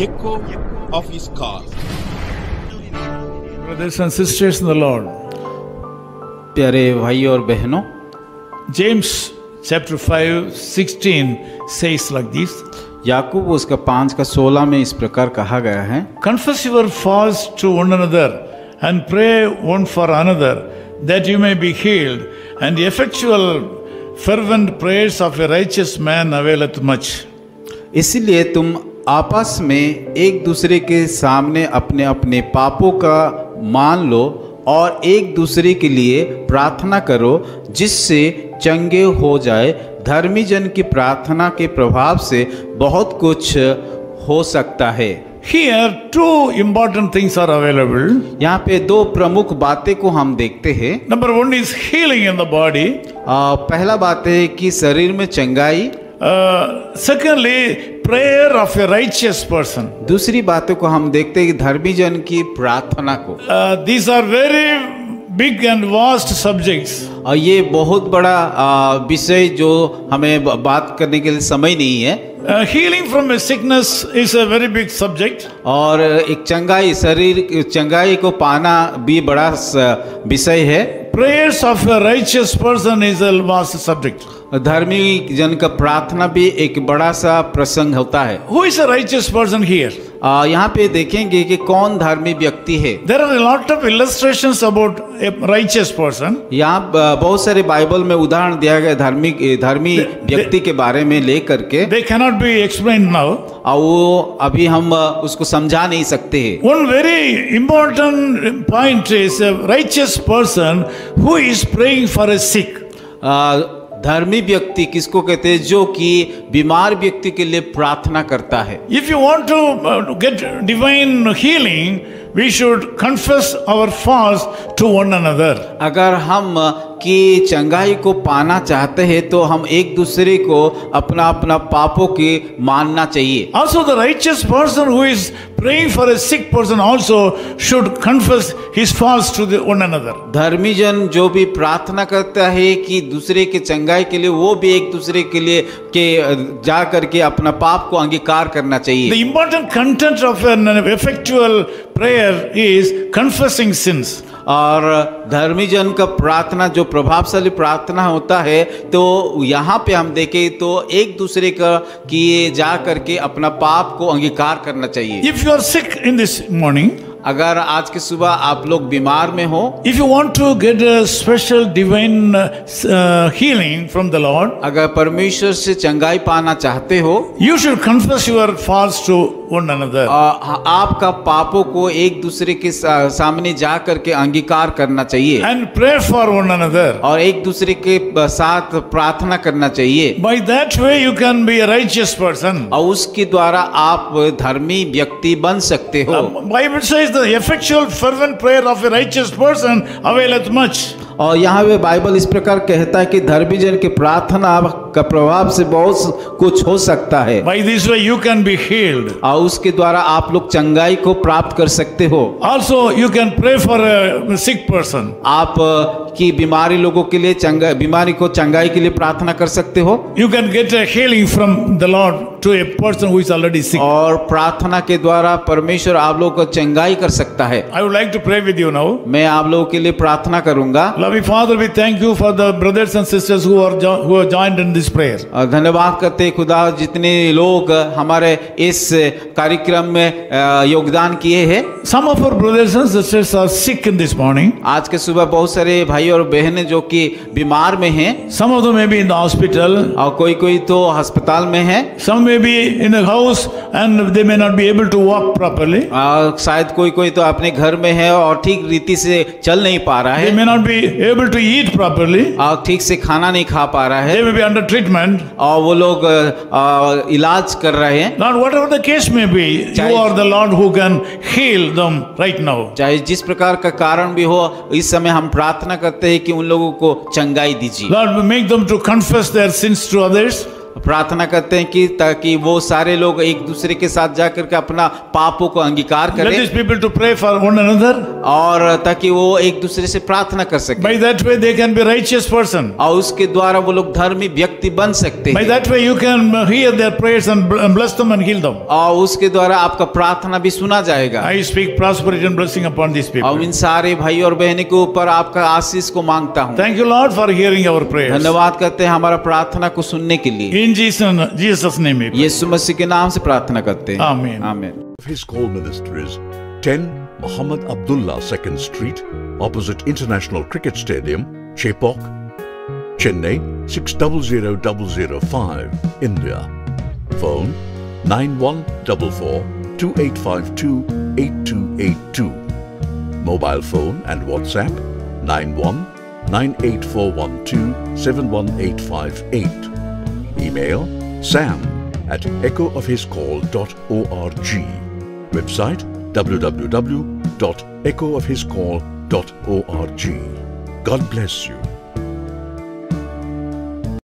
echo of his call. Brothers and sisters in the Lord, प्यारे भाई और बहनों, James chapter 5:16 says like this: याकूब उसका 5:16 में इस प्रकार कहा गया है, Confess your faults to one another and pray one for another, that you may be healed. And the effectual, fervent prayers of a righteous man availeth much. इसीलिए तुम आपस में एक दूसरे के सामने अपने अपने पापों का मान लो और एक दूसरे के लिए प्रार्थना करो, जिससे चंगे हो जाए। धर्मी जन की प्रार्थना के प्रभाव से बहुत कुछ हो सकता है। Here, two important things are available. यहाँ पे दो प्रमुख बातें को हम देखते हैं। Number one is healing in the body. पहला बात है कि शरीर में चंगाई। Secondly, prayer of a righteous person. दूसरी बातों को हम देखते हैं कि धर्मी जन की प्रार्थना को। These are very big and vast subjects. और ये बहुत बड़ा विषय जो हमें बात करने के लिए समय नहीं है। Healing from a sickness is a very big subject. और एक चंगाई, शरीर चंगाई को पाना भी बड़ा विषय है। Prayers of a righteous person is a vast subject. धर्मी जन का प्रार्थना भी एक बड़ा सा प्रसंग होता है। Who is a righteous person here? यहाँ पे देखेंगे कि कौन धर्मी व्यक्ति है। There are a lot of illustrations about a righteous person. यहाँ बहुत सारे बाइबल में उदाहरण दिया गया धर्मी व्यक्ति के बारे में लेकर के। They cannot be explained now. और वो अभी हम उसको समझा नहीं सकते हैं। One very important point is a righteous person who is praying for a sick. धर्मी व्यक्ति किसको कहते हैं? जो कि बीमार व्यक्ति के लिए प्रार्थना करता है। If you want to get divine healing, we should confess our faults to one another. अगर हम की चंगाई को पाना चाहते हैं तो हम एक दूसरे को अपना अपना पापों की मानना चाहिए। Also, the righteous person who is praying for a sick person also should confess his faults to one another. धर्मी जन जो भी प्रार्थना करता है कि दूसरे के चंगाई के लिए, वो भी एक दूसरे के लिए के जा करके अपना पाप को अंगीकार करना चाहिए। The important content of an effectual prayer is confessing sins. और धर्मी जन का प्रार्थना जो प्रभावशाली प्रार्थना होता है, तो यहाँ पे हम देखें तो एक दूसरे का किए जा करके अपना पाप को अंगीकार करना चाहिए। If you are sick in this morning, अगर आज की सुबह आप लोग बीमार में हो, if you want to get a special divine healing from the Lord, अगर परमेश्वर से चंगाई पाना चाहते हो, you should confess your faults to one another. आपका पापों को एक दूसरे के सामने जा करके अंगीकार करना चाहिए And pray for one another. और एक दूसरे के साथ प्रार्थना करना चाहिए। By that way you can be a righteous person. और उसके द्वारा आप धर्मी व्यक्ति बन सकते हो। Bible says the effectual fervent prayer of a righteous person availeth much. और यहाँ पे बाइबल इस प्रकार कहता है कि धर्मी जन की प्रार्थना का प्रभाव से बहुत कुछ हो सकता है। By this way you can be healed. और उसके द्वारा आप लोग चंगाई को प्राप्त कर सकते हो। Also you can pray for a sick person. आप की बीमारी लोगों के लिए बीमारी को चंगाई के लिए प्रार्थना कर सकते हो। You can get a healing from the Lord to a person who is already sick. और प्रार्थना के द्वारा परमेश्वर आप लोगों को चंगाई कर सकता है। I would like to pray with you now. मैं आप लोगों के लिए प्रार्थना करूंगा। Loving Father, we thank you for the brothers and sisters who are joined in this prayer. धन्यवाद करते हैं खुदा, जितने लोग हमारे इस कार्यक्रम में योगदान किए हैं। Some of our brothers and sisters are sick in this morning. आज के सुबह बहुत सारे भाई और बहनें जो कि बीमार में हैं। Some of them may be in the hospital. और कोई तो अस्पताल में है। Some may be in a house and they may not be able to walk properly. शायद कोई तो अपने घर में है और ठीक रीति से चल नहीं पा रहा है। They may not be able to eat properly. और ठीक से खाना नहीं खा पा रहा है। They may be under treatment. और वो लोग इलाज कर रहे हैं। Lord, whatever the case may be, you are the Lord who can heal them right now. चाहे जिस प्रकार का कारण भी हो, इस समय हम प्रार्थना करते हैं कि उन लोगों को चंगाई दीजिए। Lord, make them to confess their sins to others. प्रार्थना करते हैं कि ताकि वो सारे लोग एक दूसरे के साथ जाकर के अपना पापों को अंगीकार Let करें these people to pray for one another. और ताकि वो एक दूसरे से प्रार्थना कर सके By that way they can be righteous person. और उसके द्वारा वो लोग धर्मी व्यक्ति बन सकते By हैं that way you can hear their prayers and bless them and heal them. और उसके द्वारा आपका प्रार्थना भी सुना जाएगा। I speak prosperity and blessing upon these people. और इन सारे भाई और बहनों के ऊपर आपका आशीष को मांगता हूँ। Thank you Lord for hearing our prayers. धन्यवाद करते हैं हमारा प्रार्थना को सुनने के लिए। In Jesus' name we pray. यीशु मसीह के नाम से प्रार्थना करते हैं। Amen. आमीन। His call minister is 10 Muhammad Abdullah 2nd Street, opposite International Cricket Stadium, Chepauk, Chennai 600005, India. Phone 9144 2852 8282. Mobile phone and WhatsApp 91 98412 71858. Email sam@echoofhiscall.org. Website www.echoofhiscall.org. God bless you.